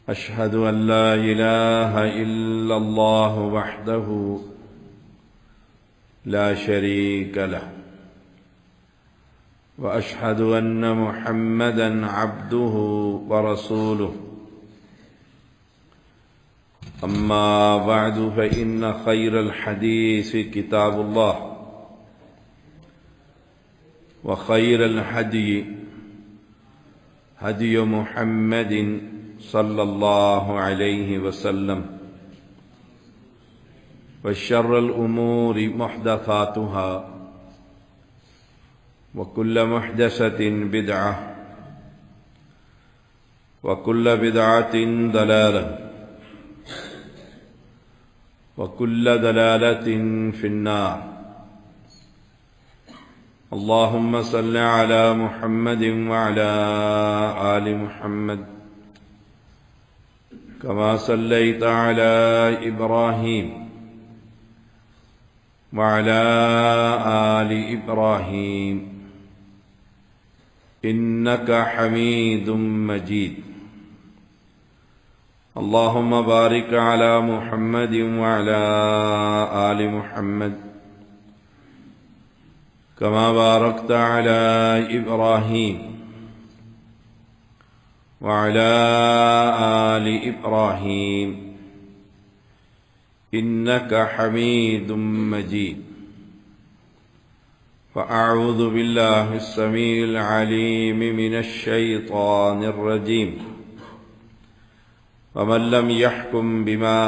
أشهد أن لا إله إلا الله وحده لا شريك له وأشهد أن محمدًا عبده ورسوله أما بعد فإن خير الحديث كتاب الله وخير الهدي هدي محمد صلى الله عليه وسلم وشر الأمور محدثاتها وكل محدثة بدعة وكل بدعة ضلالة وكل ضلالة في النار. اللهم صل على محمد وعلى آل محمد كما صليت على إبراهيم وعلى آل إبراهيم إنك حميد مجيد. اللهم بارك على محمد وعلى آل محمد كما باركت على إبراهيم وعلى آل إبراهيم إنك حميد مجيد. فأعوذ بالله السميع العليم من الشيطان الرجيم. ومن لم يحكم بما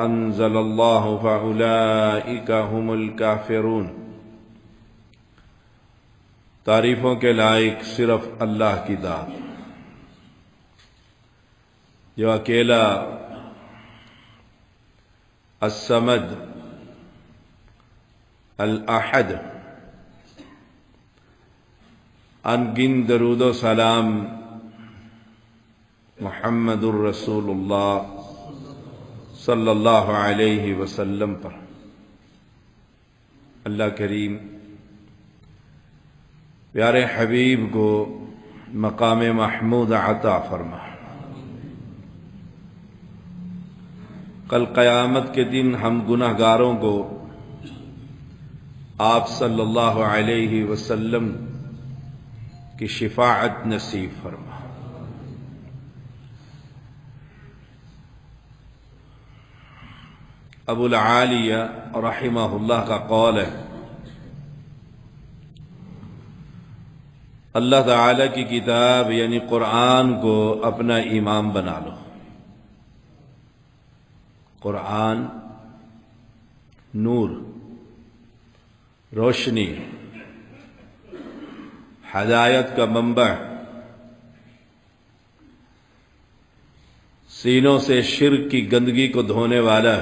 أنزل الله فأولئك هم الكافرون. تعریفوں کے لائق صرف اللہ کی ذات جو اکیلا الصمد الاحد ان گن درود و سلام محمد الرسول اللہ صلی اللہ علیہ وسلم پر. اللہ کریم پیارے حبیب کو مقام محمود عطا فرما. کل قیامت کے دن ہم گناہ گاروں کو آپ صلی اللہ علیہ وسلم کی شفاعت نصیب فرما. ابو العالیہ رحمہ اللہ کا قول ہے اللہ تعالی کی کتاب یعنی قرآن کو اپنا امام بنا لو. قرآن نور، روشنی، ہدایت کا منبع، سینوں سے شرک کی گندگی کو دھونے والا،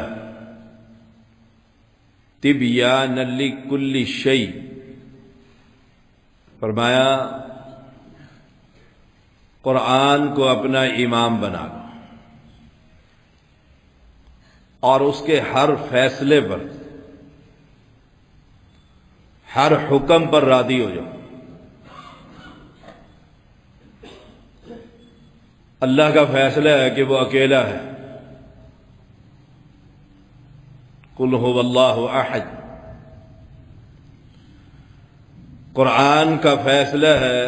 تبیان لکل شیء. فرمایا قرآن کو اپنا امام بنا لو اور اس کے ہر فیصلے پر، ہر حکم پر راضی ہو جاؤ. اللہ کا فیصلہ ہے کہ وہ اکیلا ہے. قل هو اللہ احد. قرآن کا فیصلہ ہے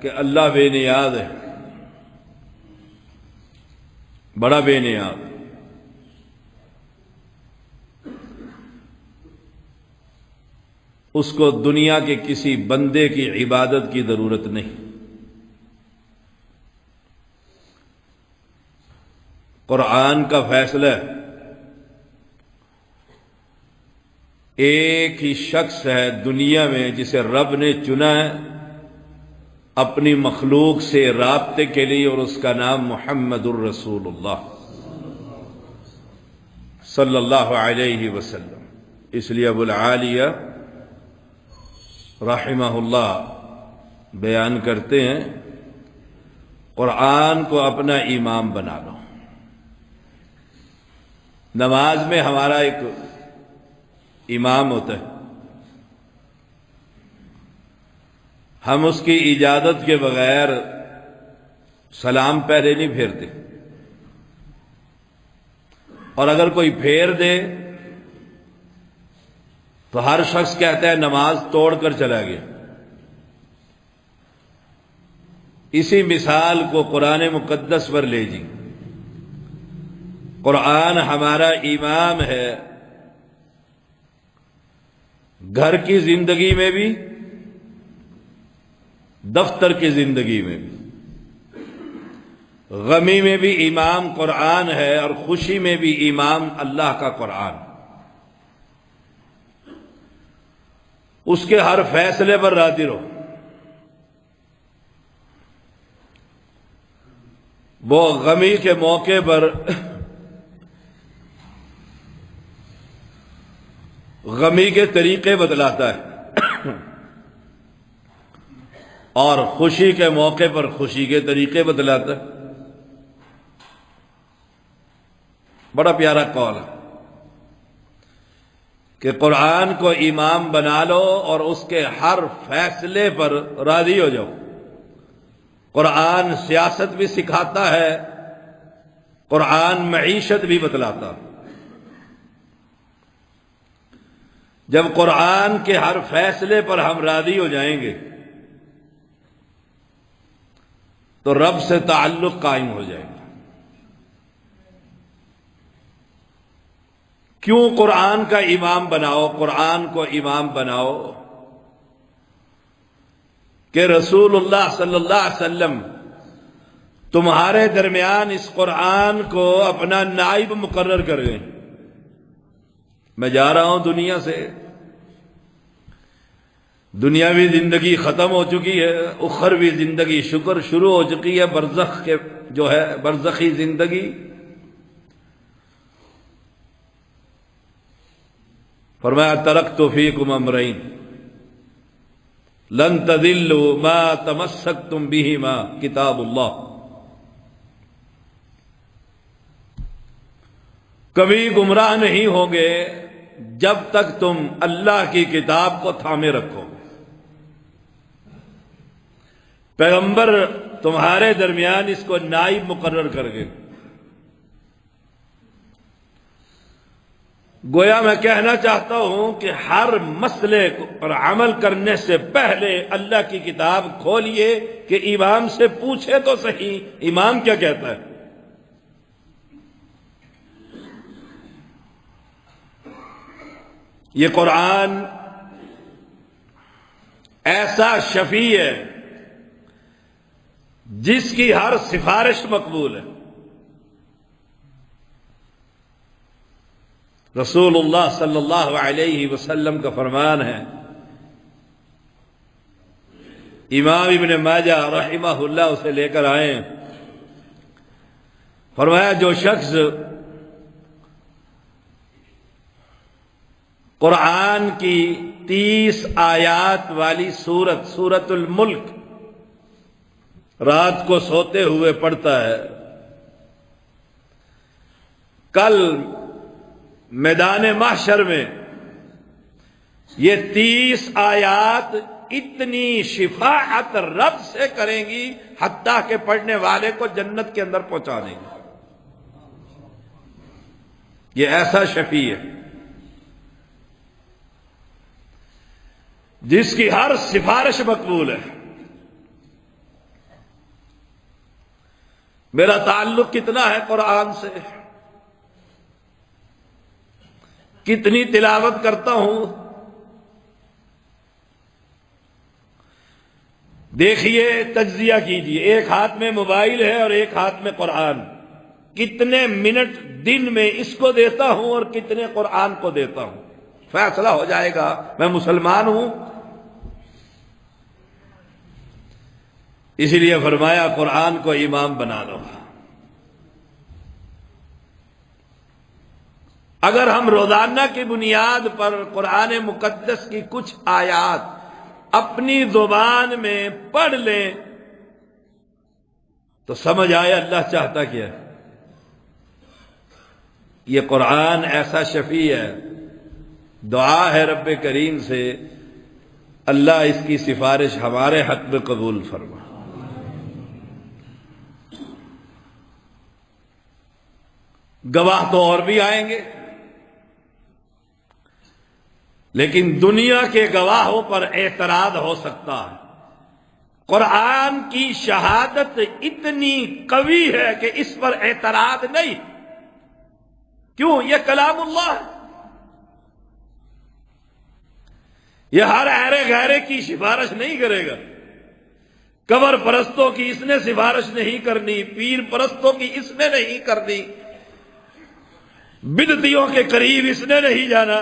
کہ اللہ بے نیاز ہے، بڑا بے نیاز. اس کو دنیا کے کسی بندے کی عبادت کی ضرورت نہیں. قرآن کا فیصلہ ایک ہی شخص ہے دنیا میں جسے رب نے چنا ہے اپنی مخلوق سے رابطے کے لیے، اور اس کا نام محمد الرسول اللہ صلی اللہ علیہ وسلم. اس لیے ابو العالیہ رحمہ اللہ بیان کرتے ہیں قرآن کو اپنا امام بنا لو. نماز میں ہمارا ایک امام ہوتا ہے، ہم اس کی اجازت کے بغیر سلام پہلے نہیں پھیرتے. اور اگر کوئی پھیر دے تو ہر شخص کہتا ہے نماز توڑ کر چلا گیا۔ اسی مثال کو قرآن مقدس پر لے جی۔ قرآن ہمارا امام ہے، گھر کی زندگی میں بھی، دفتر کی زندگی میں بھی، غمی میں بھی امام قرآن ہے اور خوشی میں بھی امام اللہ کا قرآن۔ اس کے ہر فیصلے پر راضی رہو۔ وہ غمی کے موقع پر غمی کے طریقے بتلاتا ہے اور خوشی کے موقع پر خوشی کے طریقے بتلاتا ہے۔ بڑا پیارا قول ہے کہ قرآن کو امام بنا لو اور اس کے ہر فیصلے پر راضی ہو جاؤ۔ قرآن سیاست بھی سکھاتا ہے، قرآن معیشت بھی بتلاتا۔ جب قرآن کے ہر فیصلے پر ہم راضی ہو جائیں گے تو رب سے تعلق قائم ہو جائے گا۔ کیوں قرآن کا امام بناؤ، قرآن کو امام بناؤ؟ کہ رسول اللہ صلی اللہ علیہ وسلم تمہارے درمیان اس قرآن کو اپنا نائب مقرر کر گئے۔ میں جا رہا ہوں دنیا سے، دنیاوی زندگی ختم ہو چکی ہے، اخروی زندگی شروع ہو چکی ہے، برزخ کے جو ہے برزخی زندگی۔ فرمایا ترکت فیکم امرین لن تضلوا ما تمسکتم بہما کتاب اللہ۔ کبھی گمراہ نہیں ہوں گے جب تک تم اللہ کی کتاب کو تھامے رکھو گے۔ پیغمبر تمہارے درمیان اس کو نائب مقرر کر گئے۔ گویا میں کہنا چاہتا ہوں کہ ہر مسئلے پر عمل کرنے سے پہلے اللہ کی کتاب کھولیے کہ امام سے پوچھے تو صحیح امام کیا کہتا ہے۔ یہ قرآن ایسا شفیع ہے جس کی ہر سفارش مقبول ہے۔ رسول اللہ صلی اللہ علیہ وسلم کا فرمان ہے، امام ابن ماجہ رحمہ اللہ اسے لے کر آئے، فرمایا جو شخص قرآن کی 30 آیات والی سورۃ الملک رات کو سوتے ہوئے پڑھتا ہے، کل میدان محشر میں یہ 30 آیات اتنی شفاعت رب سے کریں گی حتیٰ کہ پڑھنے والے کو جنت کے اندر پہنچا دیں گے۔ یہ ایسا شفیع ہے جس کی ہر سفارش مقبول ہے۔ میرا تعلق کتنا ہے قرآن سے، کتنی تلاوت کرتا ہوں؟ دیکھیے، تجزیہ کیجیے، ایک ہاتھ میں موبائل ہے اور ایک ہاتھ میں قرآن، کتنے منٹ دن میں اس کو دیتا ہوں اور کتنے قرآن کو دیتا ہوں؟ فیصلہ ہو جائے گا میں مسلمان ہوں۔ اسی لیے فرمایا قرآن کو امام بنا لو۔ اگر ہم روزانہ کی بنیاد پر قرآن مقدس کی کچھ آیات اپنی زبان میں پڑھ لیں تو سمجھ آئے اللہ چاہتا کیا ہے۔ یہ قرآن ایسا شفیع ہے، دعا ہے رب کریم سے اللہ اس کی سفارش ہمارے حق میں قبول فرما۔ گواہ تو اور بھی آئیں گے، لیکن دنیا کے گواہوں پر اعتراض ہو سکتا ہے۔ قرآن کی شہادت اتنی قوی ہے کہ اس پر اعتراض نہیں۔ کیوں؟ یہ کلام اللہ ہے۔ یہ ہر ایرے غیرے کی سفارش نہیں کرے گا۔ قبر پرستوں کی اس نے سفارش نہیں کرنی، پیر پرستوں کی اس نے نہیں کرنی، بدعتیوں کے قریب اس نے نہیں جانا،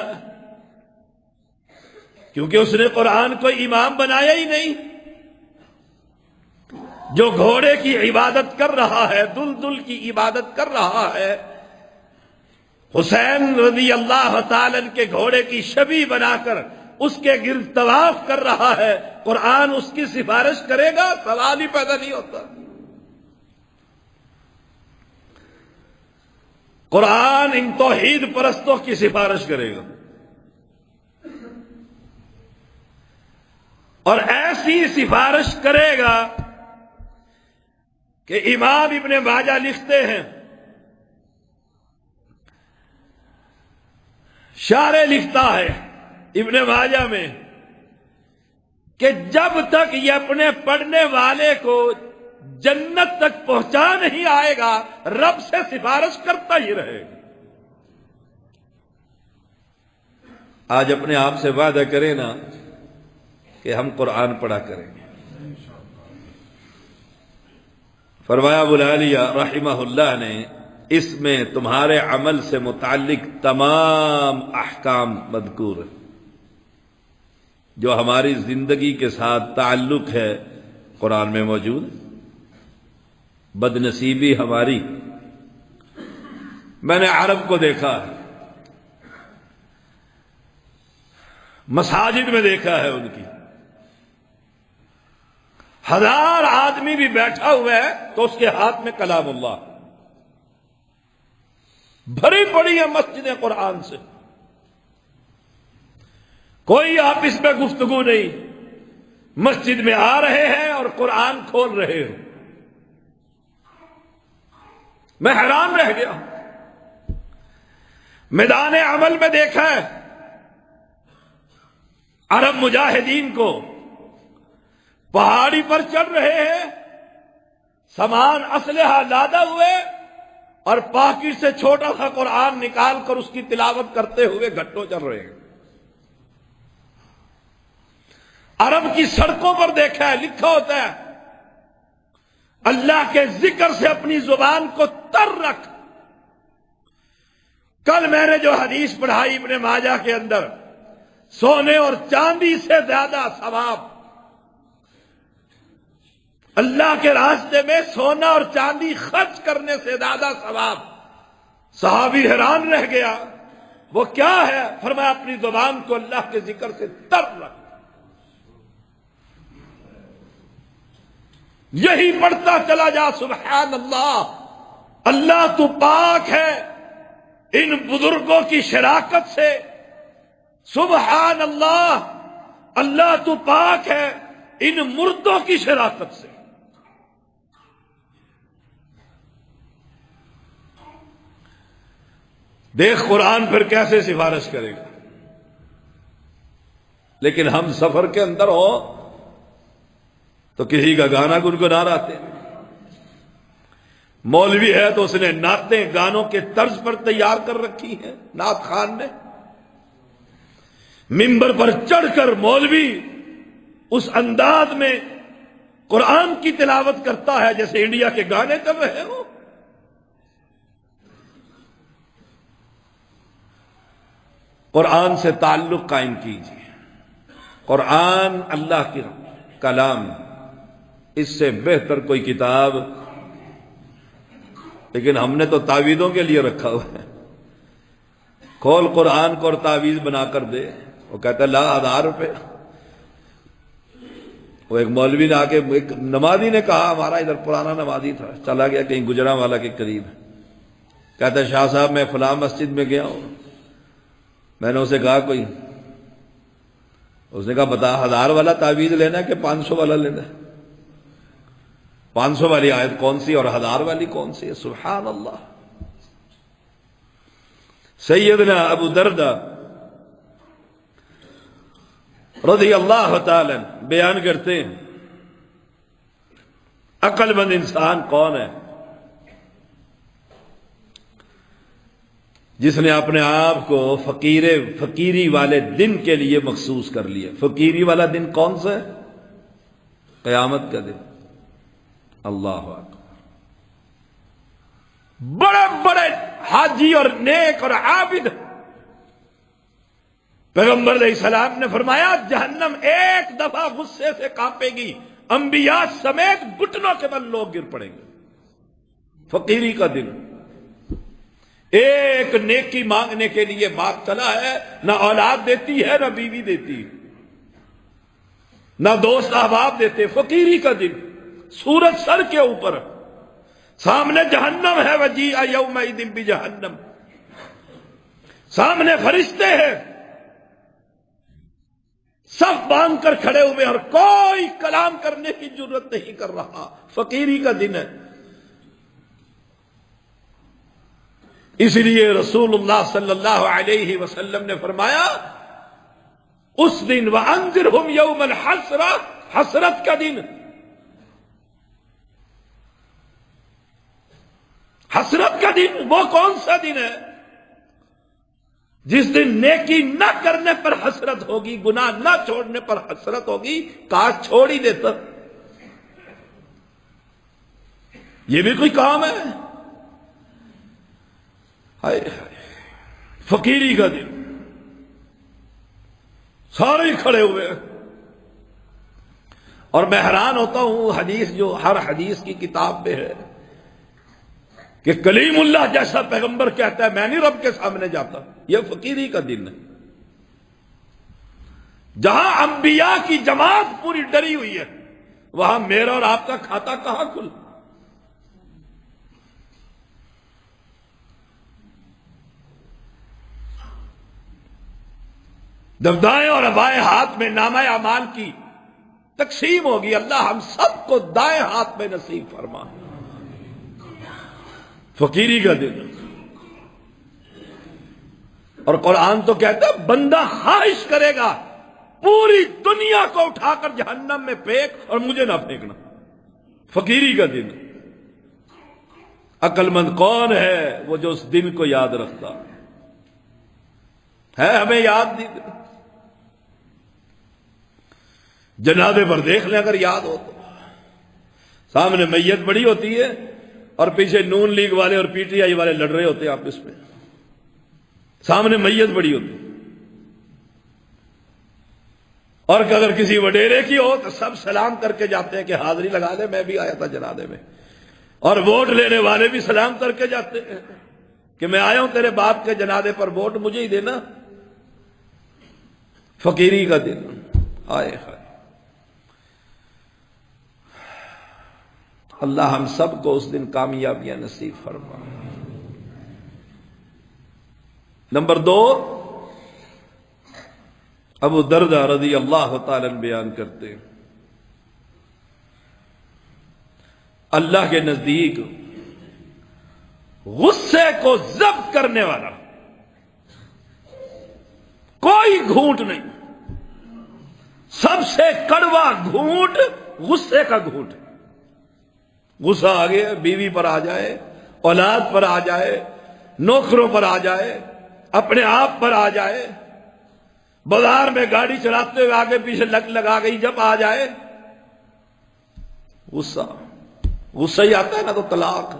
کیونکہ اس نے قرآن کو امام بنایا ہی نہیں۔ جو گھوڑے کی عبادت کر رہا ہے، دلدل کی عبادت کر رہا ہے، حسین رضی اللہ تعالی کے گھوڑے کی شبیہ بنا کر اس کے گرد طواف کر رہا ہے، قرآن اس کی سفارش کرے گا؟ سوال ہی پیدا نہیں ہوتا۔ قرآن ان توحید پرستوں کی سفارش کرے گا، اور ایسی سفارش کرے گا کہ امام ابن ماجہ لکھتے ہیں، شارح لکھتا ہے ابن ماجہ میں کہ جب تک یہ اپنے پڑھنے والے کو جنت تک پہنچا نہیں آئے گا، رب سے سفارش کرتا ہی رہے گا۔ آج اپنے آپ سے وعدہ کریں نا کہ ہم قرآن پڑھا کریں گے۔ فرمایا ابو العالیہ رحمہ اللہ نے، اس میں تمہارے عمل سے متعلق تمام احکام مذکور ہیں، جو ہماری زندگی کے ساتھ تعلق ہے قرآن میں موجود ہے۔ بدنصیبی ہماری، میں نے عرب کو دیکھا ہے، مساجد میں دیکھا ہے ان کی، 1000 آدمی بھی بیٹھا ہوا ہے تو اس کے ہاتھ میں کلام اللہ، بھری پڑی ہے مسجدیں قرآن سے، کوئی آپس میں گفتگو نہیں، مسجد میں آ رہے ہیں اور قرآن کھول رہے ہو۔ میں حیران رہ گیا۔ میدان عمل میں دیکھا ہے عرب مجاہدین کو، پہاڑی پر چڑھ رہے ہیں، سامان اسلحہ لادہ ہوئے، اور پاکٹ سے چھوٹا سا قرآن نکال کر اس کی تلاوت کرتے ہوئے گھٹوں چل رہے ہیں۔ عرب کی سڑکوں پر دیکھا ہے، لکھا ہوتا ہے اللہ کے ذکر سے اپنی زبان کو تر رکھ۔ کل میں نے جو حدیث پڑھائی ابن ماجہ کے اندر، سونے اور چاندی سے زیادہ ثواب، اللہ کے راستے میں سونا اور چاندی خرچ کرنے سے زیادہ ثواب۔ صحابی حیران رہ گیا، وہ کیا ہے؟ فرمایا اپنی زبان کو اللہ کے ذکر سے تر رکھ۔ یہی پڑھتا چلا جا، سبحان اللہ، اللہ تو پاک ہے ان بزرگوں کی شراکت سے، سبحان اللہ، اللہ تو پاک ہے ان مردوں کی شراکت سے۔ دیکھ قرآن پھر کیسے سفارش کرے گا۔ لیکن ہم سفر کے اندر ہو تو کسی کا گانا گنگنا رہتے ہیں، مولوی ہے تو اس نے نعتیں گانوں کے طرز پر تیار کر رکھی ہیں، نعت خان نے ممبر پر چڑھ کر مولوی اس انداز میں قرآن کی تلاوت کرتا ہے جیسے انڈیا کے گانے چل رہے ہوں۔ قرآن سے تعلق قائم کیجیے، قرآن اللہ کی کلام، اس سے بہتر کوئی کتاب، لیکن ہم نے تو تعویذوں کے لیے رکھا ہوا ہے۔ کھول قرآن کو اور تعویذ بنا کر دے، وہ کہتا ہے لا 1000 روپے۔ وہ ایک مولوی نے آ کے، ایک نمازی نے کہا، ہمارا ادھر پرانا نمازی تھا، چلا گیا کہیں گجرانوالا کے قریب، کہتا ہے شاہ صاحب میں فلاں مسجد میں گیا ہوں، میں نے اسے کہا کوئی، اس نے کہا بتا 1000 والا تعویذ لینا ہے کہ 500 والا لینا ہے؟ 500 والی آیت کون سی اور 1000 والی کون سی ہے؟ سبحان اللہ۔ سیدنا ابو دردہ رضی اللہ تعالی بیان کرتے ہیں عقل مند انسان کون ہے؟ جس نے اپنے آپ کو فقیری والے دن کے لیے مخصوص کر لیا۔ فقیری والا دن کون سا ہے؟ قیامت کا دن۔ اللہ اکبر۔ بڑے بڑے حاجی اور نیک اور عابد، پیغمبر علیہ السلام نے فرمایا جہنم ایک دفعہ غصے سے کانپے گی، انبیاء سمیت گھٹنوں کے بل لوگ گر پڑیں گے۔ فقیری کا دن۔ ایک نیکی مانگنے کے لیے باپ چلا ہے، نہ اولاد دیتی ہے، نہ بیوی دیتی، نہ دوست احباب دیتے۔ فقیری کا دن، سورج سر کے اوپر، سامنے جہنم ہے، وجیء یومئذ بجہنم، سامنے فرشتے ہیں، صف باندھ کر کھڑے ہوئے اور کوئی کلام کرنے کی جرت نہیں کر رہا۔ فقیری کا دن ہے۔ اس لیے رسول اللہ صلی اللہ علیہ وسلم نے فرمایا اس دن وَأَنذِرْهُمْ يَوْمَ الْحَسْرَةِ، حسرت کا دن۔ حسرت کا دن وہ کون سا دن ہے؟ جس دن نیکی نہ کرنے پر حسرت ہوگی، گناہ نہ چھوڑنے پر حسرت ہوگی، کاش چھوڑ ہی دیتا۔ یہ بھی کوئی کام ہے؟ ہائے ہائے، فقیری کا دن، سارے کھڑے ہوئے۔ اور میں حیران ہوتا ہوں حدیث جو ہر حدیث کی کتاب میں ہے کہ کلیم اللہ جیسا پیغمبر کہتا ہے میں نہیں رب کے سامنے جاتا۔ یہ فقیری کا دن ہے، جہاں انبیاء کی جماعت پوری ڈری ہوئی ہے، وہاں میرا اور آپ کا کھاتا کہاں کھل؟ جب دائیں اور بائیں ہاتھ میں نامہ اعمال کی تقسیم ہوگی، اللہ ہم سب کو دائیں ہاتھ میں نصیب فرما۔ فقیری کا دن۔ اور قرآن تو کہتا ہے بندہ خواہش کرے گا پوری دنیا کو اٹھا کر جہنم میں پھینک اور مجھے نہ پھینکنا۔ فقیری کا دن۔ عقل مند کون ہے؟ وہ جو اس دن کو یاد رکھتا ہے۔ ہمیں یاد نہیں۔ جنازے پر دیکھ لیں اگر یاد ہو تو، سامنے میت بڑی ہوتی ہے اور پیچھے نون لیگ والے اور پی ٹی آئی والے لڑ رہے ہوتے ہیں آپس میں، سامنے میت بڑی ہوتی، اور اگر کسی وڈیرے کی ہو تو سب سلام کر کے جاتے ہیں کہ حاضری لگا دے، میں بھی آیا تھا جنازے میں، اور ووٹ لینے والے بھی سلام کر کے جاتے ہیں کہ میں آیا ہوں تیرے باپ کے جنازے پر، ووٹ مجھے ہی دینا۔ فقیری کا دن۔ ہائے ہائے، اللہ ہم سب کو اس دن کامیابیاں نصیب فرما۔ نمبر 2، ابو دردہ رضی اللہ تعالی عنہ بیان کرتے ہیں اللہ کے نزدیک غصے کو ضبط کرنے والا کوئی گھونٹ نہیں، سب سے کڑوا گھونٹ غصے کا گھونٹ۔ غصہ آ گیا، بیوی پر آ جائے، اولاد پر آ جائے، نوکروں پر آ جائے، اپنے آپ پر آ جائے، بازار میں گاڑی چلاتے ہوئے آگے پیچھے لگا گئی جب آ جائے، غصہ ہی آتا ہے نا تو طلاق۔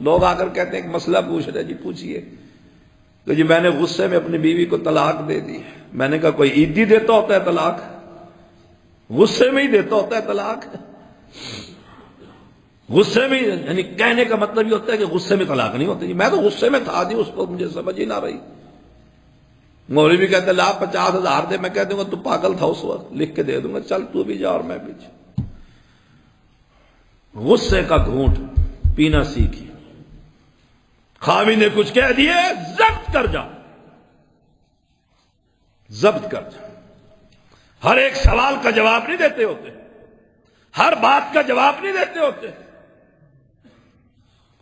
لوگ آ کر کہتے ہیں کہ مسئلہ پوچھ رہے، جی پوچھئے، کہ جی میں نے غصے میں اپنی بیوی کو طلاق دے دی۔ میں نے کہا کوئی عیدی دیتا ہوتا ہے طلاق؟ غصے میں ہی دیتا ہوتا ہے طلاق؟ غصے میں، یعنی کہنے کا مطلب یہ ہوتا ہے کہ غصے میں طلاق نہیں ہوتی۔ میں تو غصے میں تھا جی، اس کو مجھے سمجھ ہی نہ رہی۔ مولوی بھی کہتے لا 50,000 دے، میں کہہ دوں گا تو پاگل تھا اس وقت، لکھ کے دے دوں گا، چل تو بھی جا اور میں بھی جا۔ غصے کا گھونٹ پینا سیکھی۔ خاوند نے کچھ کہہ دیے، ضبط کر جا، ضبط کر جا۔ ہر ایک سوال کا جواب نہیں دیتے ہوتے، ہر بات کا جواب نہیں دیتے ہوتے،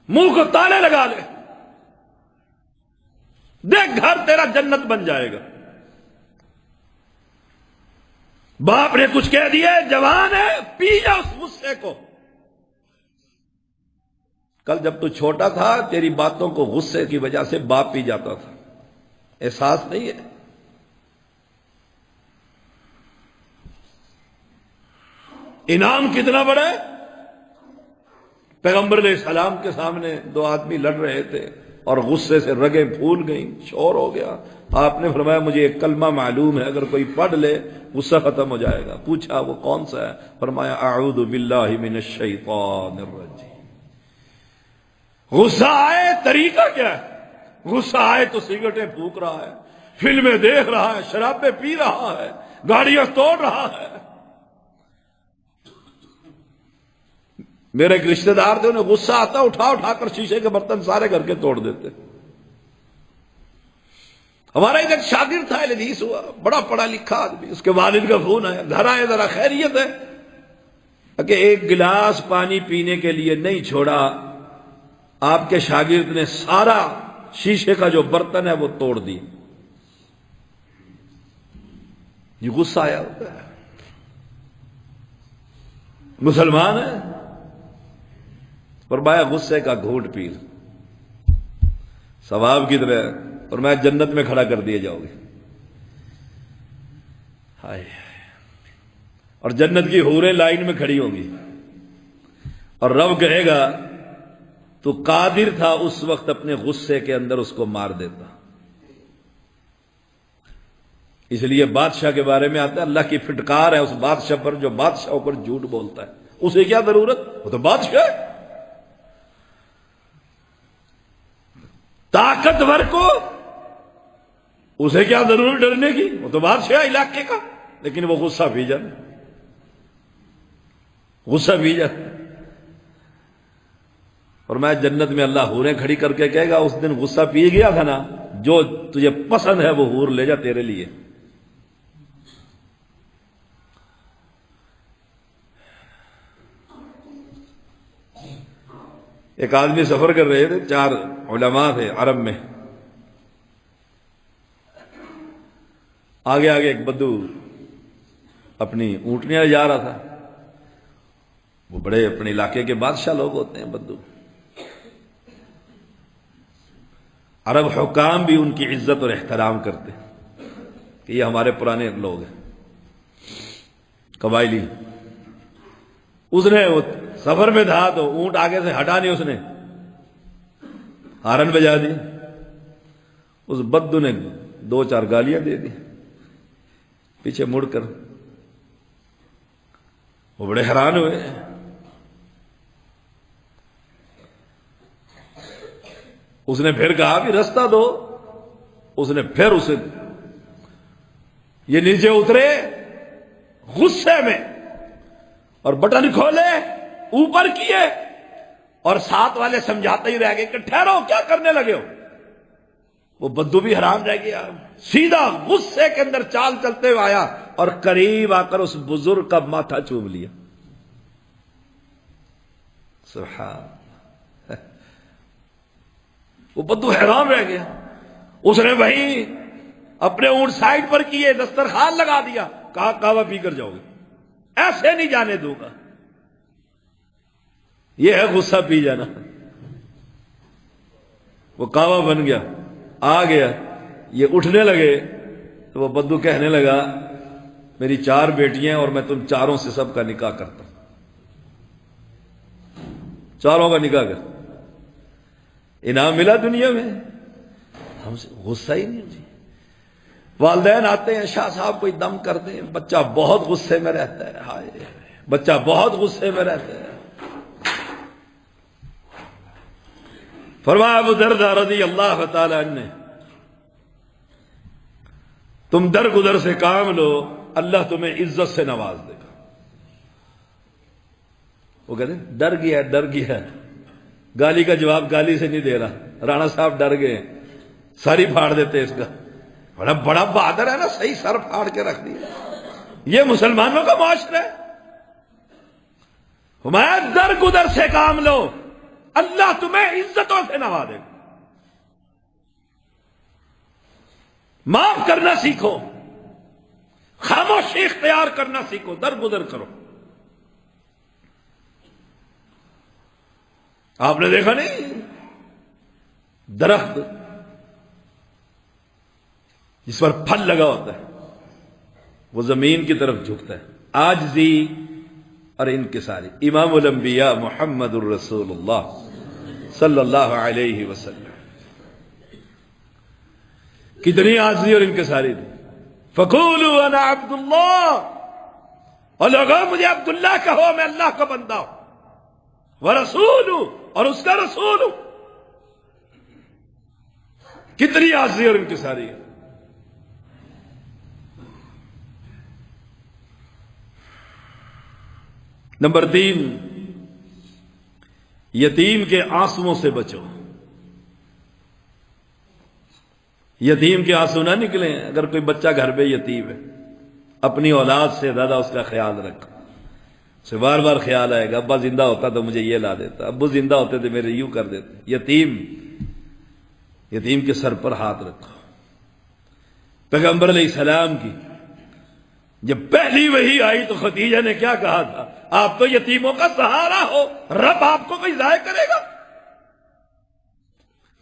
منہ کو تالے لگا لے۔ دیکھ گھر تیرا جنت بن جائے گا۔ باپ نے کچھ کہہ دیا، جوان ہے، پی جا اس غصے کو۔ کل جب تو چھوٹا تھا تیری باتوں کو غصے کی وجہ سے باپ پی جاتا تھا، احساس نہیں ہے؟ انعام کتنا بڑا ہے؟ پیغمبر علیہ السلام کے سامنے دو آدمی لڑ رہے تھے اور غصے سے رگیں پھول گئیں، شور ہو گیا۔ آپ نے فرمایا مجھے ایک کلمہ معلوم ہے، اگر کوئی پڑھ لے غصہ ختم ہو جائے گا۔ پوچھا وہ کون سا ہے؟ فرمایا اعوذ باللہ من الشیطان الرجیم۔ غصہ آئے طریقہ کیا ہے؟ غصہ آئے تو سگریٹیں پھونک رہا ہے، فلمیں دیکھ رہا ہے، شرابیں پی رہا ہے، گاڑیاں توڑ رہا ہے۔ میرے ایک رشتہ دار تھے، انہیں غصہ آتا اٹھا کر شیشے کے برتن سارے گھر کے توڑ دیتے۔ ہمارا ایک شاگرد تھا، حدیث ہوا، بڑا پڑھا لکھا آدمی، اس کے والد کا فون آیا، گھر آئے، ذرا خیریت ہے؟ کہ ایک گلاس پانی پینے کے لیے نہیں چھوڑا، آپ کے شاگرد نے سارا شیشے کا جو برتن ہے وہ توڑ دی۔ یہ غصہ آیا ہوتا ہے، مسلمان ہے، فرمایا غصے کا گھونٹ پی ثواب کی طرح، اور میں جنت میں کھڑا کر دیے جاؤ گے۔ ہائے، اور جنت کی حوریں لائن میں کھڑی ہوں گی، اور رب کہے گا تو قادر تھا اس وقت اپنے غصے کے اندر اس کو مار دیتا۔ اس لیے بادشاہ کے بارے میں آتا ہے اللہ کی فٹکار ہے اس بادشاہ پر جو بادشاہ پر جھوٹ بولتا ہے۔ اسے کیا ضرورت، وہ تو بادشاہ ہے۔ طاقتور کو اسے کیا ضرورت ڈرنے کی، وہ تو بادشاہ علاقے کا، لیکن وہ غصہ پی جائے، غصہ پی جائے۔ اور میں جنت میں اللہ حوریں کھڑی کر کے کہے گا اس دن غصہ پی گیا تھا نا، جو تجھے پسند ہے وہ حور لے جا تیرے لیے۔ ایک آدمی سفر کر رہے تھے، 4 علماء تھے عرب میں، آگے ایک بدو اپنی اونٹنیاں جا رہا تھا۔ وہ بڑے اپنے علاقے کے بادشاہ لوگ ہوتے ہیں بدو، عرب حکام بھی ان کی عزت اور احترام کرتے کہ یہ ہمارے پرانے لوگ ہیں، قبائلی۔ اس نے وہ سفر میں تھا تو اونٹ آگے سے ہٹا نہیں، اس نے ہارن بجا دی، اس بدو نے 2-4 گالیاں دے دی پیچھے مڑ کر۔ وہ بڑے حیران ہوئے، اس نے پھر کہا بھی رستہ دو، اس نے پھر اسے، یہ نیچے اترے غصے میں اور بٹن کھولے اوپر کیے، اور ساتھ والے سمجھاتے ہی رہ گئے کہ ٹھہرو کیا کرنے لگے ہو۔ وہ بدو بھی حیران رہ گیا، سیدھا غصے کے اندر چال چلتے ہوئے آیا اور قریب آ کر اس بزرگ کا ماتھا چوم لیا۔ سبحان، وہ بدو حیران رہ گیا۔ اس نے وہی اپنے اونٹ سائڈ پر کیے، دسترخوان لگا دیا، کہا قہوہ پی کر جاؤ گے، ایسے نہیں جانے دوں گا۔ یہ ہے غصہ پی جانا۔ وہ قہوہ بن گیا، آ گیا، یہ اٹھنے لگے تو وہ بدو کہنے لگا میری 4 بیٹیاں اور میں تم چاروں سے سب کا نکاح کرتا ہوں، چاروں کا نکاح کر۔ انعام ملا دنیا میں، ہم سے غصہ ہی نہیں ہوتی۔ والدین آتے ہیں، شاہ صاحب کوئی دم کر دیں، بچہ بہت غصے میں رہتا ہے، ہائے بچہ بہت غصے میں رہتا ہے۔ فرمایا ابو درداء رضی اللہ تعالی عنہ، تم درگزر سے کام لو، اللہ تمہیں عزت سے نواز دے گا۔ وہ کہتے ہیں ڈر گیا، گالی کا جواب گالی سے نہیں دے رہا، رانا صاحب ڈر گئے، ساری پھاڑ دیتے اس کا، بڑا بہادر ہے نا، صحیح سر پھاڑ کے رکھ دیا۔ یہ مسلمانوں کا معاشرہ ہے۔ فرمایا درگزر سے کام لو، اللہ تمہیں عزتوں سے نوازے گا۔ معاف کرنا سیکھو، خاموشی اختیار کرنا سیکھو، درگزر کرو۔ آپ نے دیکھا نہیں درخت جس پر پھل لگا ہوتا ہے وہ زمین کی طرف جھکتا ہے، عاجزی اور انکساری۔ امام الانبیاء محمد الرسول اللہ صلی اللہ علیہ وسلم کتنی عاجزی اور انکساری تھی۔ فقولوا انا عبد اللہ، اور لوگوں مجھے عبداللہ کہو، میں اللہ کا بندہ ہوں، ورسول، اور اس کا رسول ہوں۔ کتنی عاجزی اور انکساری ہے۔ نمبر 3، یتیم کے آنسوؤں سے بچو۔ یتیم کے آنسو نہ نکلیں۔ اگر کوئی بچہ گھر پہ یتیم ہے، اپنی اولاد سے زیادہ اس کا خیال رکھو۔ اسے بار بار خیال آئے گا، ابا زندہ ہوتا تو مجھے یہ لا دیتا، ابو زندہ ہوتے تو میرے یوں کر دیتے۔ یتیم کے سر پر ہاتھ رکھو۔ پیغمبر علیہ السلام کی جب پہلی وحی آئی تو خدیجہ نے کیا کہا تھا؟ آپ تو یتیموں کا سہارا ہو، رب آپ کو کوئی ضائع کرے گا؟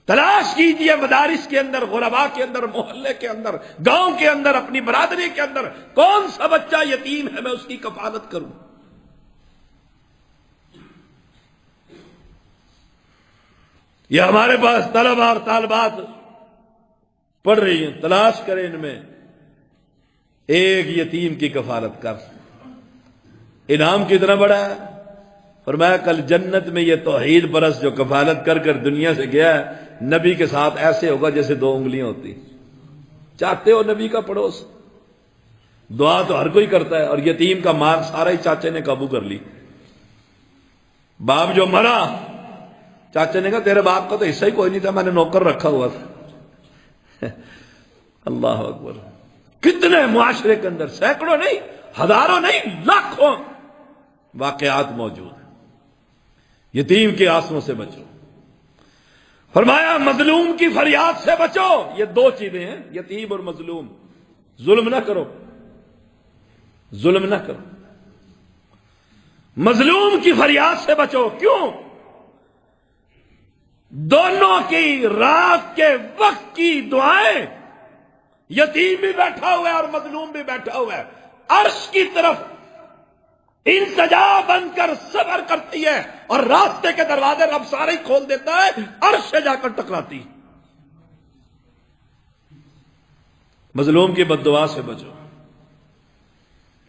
تلاش کیجئے مدارس کے اندر، غرباء کے اندر، محلے کے اندر، گاؤں کے اندر، اپنی برادری کے اندر کون سا بچہ یتیم ہے، میں اس کی کفالت کروں۔ یہ ہمارے پاس طلبہ اور طالبات پڑھ رہی ہیں، تلاش کریں ان میں ایک یتیم کی کفالت کر۔ انعام کتنا بڑا ہے؟ فرمایا کل جنت میں یہ توحید پرست جو کفالت کر کر دنیا سے گیا ہے، نبی کے ساتھ ایسے ہوگا جیسے 2 انگلیاں ہوتی۔ چاہتے ہو نبی کا پڑوس؟ دعا تو ہر کوئی کرتا ہے، اور یتیم کا مال سارا ہی چاچے نے قابو کر لی۔ باپ جو مرا، چاچے نے کہا تیرے باپ کا تو حصہ ہی کوئی نہیں تھا، میں نے نوکر رکھا ہوا تھا۔ اللہ اکبر۔ کتنے معاشرے کے اندر سینکڑوں نہیں، ہزاروں نہیں، لاکھوں واقعات موجود ہیں۔ یتیم کے آنسوؤں سے بچو۔ فرمایا مظلوم کی فریاد سے بچو۔ یہ 2 چیزیں ہیں، یتیم اور مظلوم۔ ظلم نہ کرو، ظلم نہ کرو۔ مظلوم کی فریاد سے بچو۔ کیوں؟ دونوں کی رات کے وقت کی دعائیں، یتیم بھی بیٹھا ہوا ہے اور مظلوم بھی بیٹھا ہوا ہے، عرش کی طرف التجا بن کر صبر کرتی ہے، اور راستے کے دروازے رب سارے ہی کھول دیتا ہے، عرش سے جا کر ٹکراتی۔ مظلوم کی بد دعا سے بچو،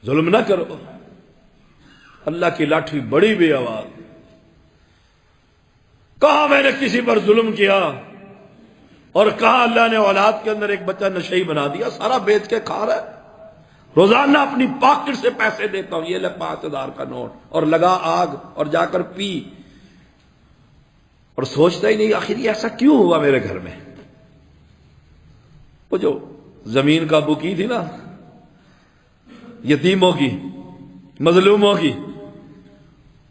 ظلم نہ کرو۔ اللہ کی لاٹھی بڑی بے آواز۔ کہا میں نے کسی پر ظلم کیا، اور کہا اللہ نے اولاد کے اندر ایک بچہ نشئی بنا دیا، سارا بیچ کے کھا رہا ہے، روزانہ اپنی پاکٹ سے پیسے دیتا ہوں، یہ لے 5000 کا نوٹ، اور لگا آگ اور جا کر پی، اور سوچتا ہی نہیں آخر یہ ایسا کیوں ہوا میرے گھر میں۔ وہ جو زمین قابو کی تھی نا، یتیموں کی، مظلوموں کی،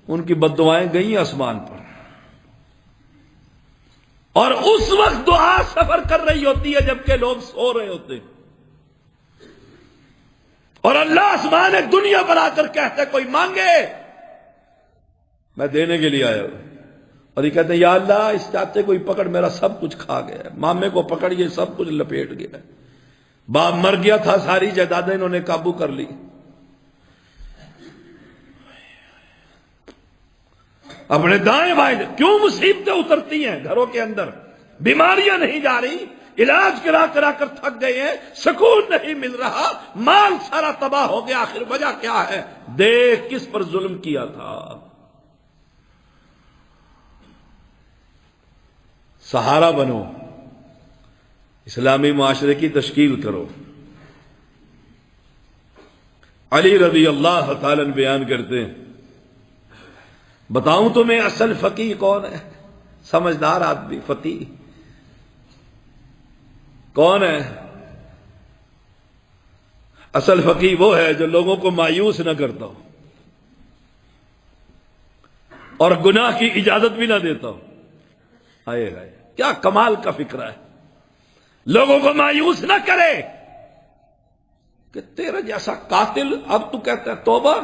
ان کی بد دعائیں گئیں آسمان پر، اور اس وقت دعا سفر کر رہی ہوتی ہے جبکہ لوگ سو رہے ہوتے ہیں، اور اللہ آسمان ایک دنیا بنا کر کہتے کوئی مانگے، میں دینے کے لیے آیا ہوں، اور یہ کہتے ہیں یا اللہ اس چاچے کو ہی پکڑ، میرا سب کچھ کھا گیا ہے، مامے کو پکڑ یہ سب کچھ لپیٹ گیا ہے، باپ مر گیا تھا، ساری جائیدادیں انہوں نے قابو کر لی۔ اپنے دائیں بائیں کیوں مصیبتیں اترتی ہیں گھروں کے اندر، بیماریاں نہیں جا رہی، علاج کرا کرا کر تھک گئے ہیں، سکون نہیں مل رہا، مال سارا تباہ ہو گیا، آخر وجہ کیا ہے؟ دیکھ کس پر ظلم کیا تھا۔ سہارا بنو، اسلامی معاشرے کی تشکیل کرو۔ علی رضی اللہ تعالیٰ عنہ بیان کرتے ہیں، بتاؤں تمہیں اصل فقیہ کون ہے؟ سمجھدار آدمی فقیہ کون ہے؟ اصل فقیہ وہ ہے جو لوگوں کو مایوس نہ کرتا ہو اور گناہ کی اجازت بھی نہ دیتا ہو۔ ہائے ہائے کیا کمال کا فکرہ ہے، لوگوں کو مایوس نہ کرے کہ تیرا جیسا قاتل، اب تو کہتا ہے توبہ.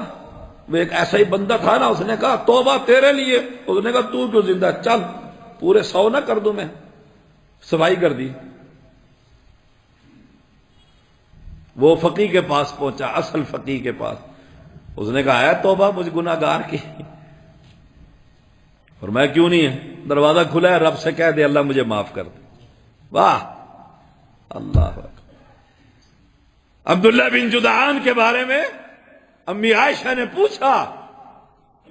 وہ ایک ایسا ہی بندہ تھا نا، اس نے کہا توبہ تیرے لیے، اس نے کہا تو کیوں زندہ، چل پورے 100 نہ کر دوں میں. صفائی کر دی. وہ فقیہ کے پاس پہنچا، اصل فقیہ کے پاس. اس نے کہا ہے توبہ مجھ گناہ گار کی. فرمایا کیوں نہیں ہے؟ دروازہ کھلا ہے، رب سے کہہ دے اللہ مجھے معاف کر دے. واہ اللہ اکبر. عبداللہ بن جدعان کے بارے میں امی عائشہ نے پوچھا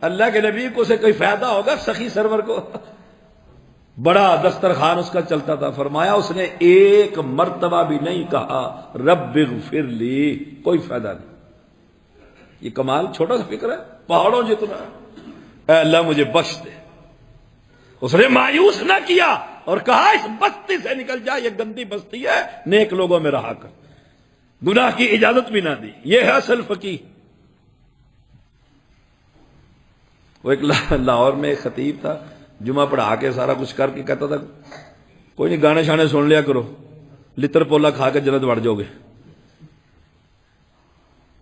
اللہ کے نبی کو سے کوئی فائدہ ہوگا؟ سخی سرور کو بڑا دسترخوان اس کا چلتا تھا. فرمایا اس نے ایک مرتبہ بھی نہیں کہا رب اغفر لی، کوئی فائدہ نہیں. یہ کمال چھوٹا سا فکر ہے، پہاڑوں جتنا. اے اللہ مجھے بخش دے. اس نے مایوس نہ کیا اور کہا اس بستی سے نکل جا، یہ گندی بستی ہے، نیک لوگوں میں رہا کر. گناہ کی اجازت بھی نہ دی. یہ ہے اصل فقیہ. وہ ایک لاہور میں ایک خطیب تھا، جمعہ پڑھا کے سارا کچھ کر کے کہتا تھا کوئی نہیں گانے شانے سن لیا کرو، لتر پولا کھا کے جنت بڑھ جاؤ گے.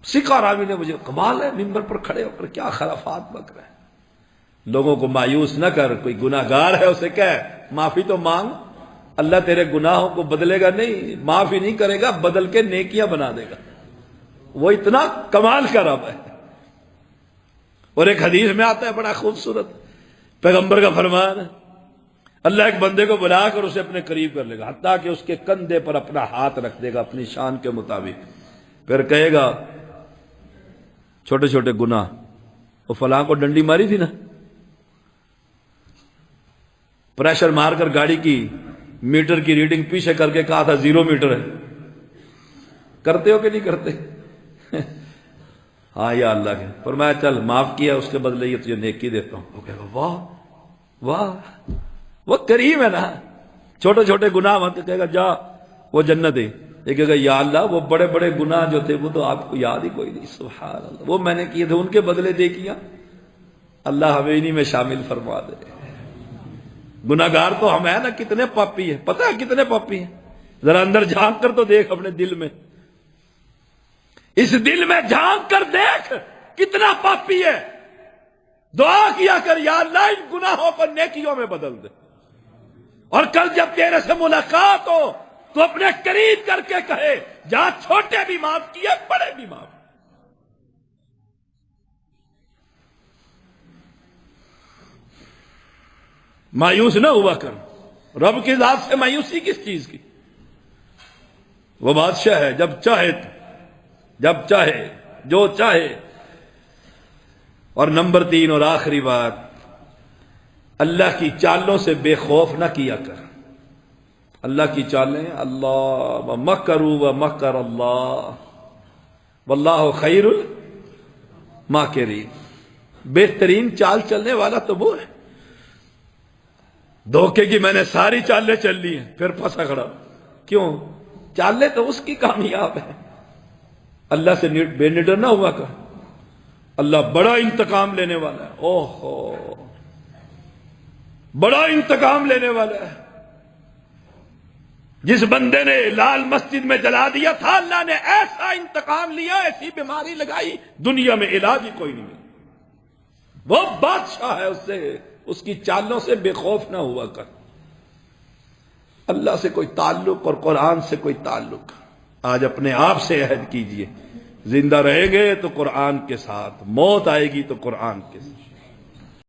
سکھا راوی نے مجھے کمال ہے، ممبر پر کھڑے ہو کر کیا خرافات بک رہے ہیں. لوگوں کو مایوس نہ کر. کوئی گناہ گار ہے اسے کہہ معافی تو مانگ، اللہ تیرے گناہوں کو بدلے گا نہیں، معافی نہیں کرے گا، بدل کے نیکیاں بنا دے گا. وہ اتنا کمال کا رب ہے. اور ایک حدیث میں آتا ہے بڑا خوبصورت، پیغمبر کا فرمان ہے اللہ ایک بندے کو بلا کر اسے اپنے قریب کر لے گا، حتیٰ کہ اس کے کندھے پر اپنا ہاتھ رکھ دے گا اپنی شان کے مطابق. پھر کہے گا چھوٹے چھوٹے گناہ، وہ فلاں کو ڈنڈی ماری تھی نا، پریشر مار کر گاڑی کی میٹر کی ریڈنگ پیچھے کر کے کہا تھا 0 میٹر ہے، کرتے ہو کہ نہیں کرتے؟ ہاں یا اللہ کے. فرمایا چل معاف کیا، اس کے بدلے یہ تجھے نیکی دیتا ہوں. وہ کہے گا واہ واہ، وہ کریم ہے نا. چھوٹے چھوٹے گناہ مت کہے گا جا وہ جنت ہے. یہ کہے گا یا اللہ وہ بڑے بڑے گناہ جو تھے وہ تو آپ کو یاد ہی کوئی نہیں. سبحان اللہ، وہ میں نے کیے تھے ان کے بدلے دے کیا. اللہ ہمیں انہی میں شامل فرما دے. گناہ گار تو ہم ہیں نا، کتنے پاپی ہیں، پتہ ہے کتنے پاپی ہیں؟ ذرا اندر جھانک کر تو دیکھ اپنے دل میں، اس دل میں جھانک کر دیکھ کتنا پاپی ہے. دعا کیا کر یا اللہ ان گناہوں کو نیکیوں میں بدل دے. اور کل جب تیرے سے ملاقات ہو تو اپنے قریب کر کے کہے جہاں چھوٹے بھی معاف کیے بڑے بھی معاف. مایوس نہ ہوا کر. رب کی ذات سے مایوسی کس چیز کی؟ وہ بادشاہ ہے، جب چاہے جو چاہے. اور نمبر 3 اور آخری بات، اللہ کی چالوں سے بے خوف نہ کیا کر. اللہ کی چالیں، اللہ ومکروا ومکر اللہ واللہ خیر الماکرین. بہترین چال چلنے والا تو وہ ہے. دھوکے کی میں نے ساری چالیں چل لی ہیں پھر پھنسا کھڑا. کیوں؟ چالیں تو اس کی کامیاب ہے. اللہ سے بے نڈر نہ ہوا کر. اللہ بڑا انتقام لینے والا ہے. اوہو بڑا انتقام لینے والا ہے. جس بندے نے لال مسجد میں جلا دیا تھا اللہ نے ایسا انتقام لیا، ایسی بیماری لگائی دنیا میں علاج ہی کوئی نہیں ملا. وہ بادشاہ ہے، اس کی چالوں سے بے خوف نہ ہوا کر. اللہ سے کوئی تعلق اور قرآن سے کوئی تعلق. آج اپنے آپ سے عہد کیجئے، زندہ رہیں گے تو قرآن کے ساتھ، موت آئے گی تو قرآن کے ساتھ.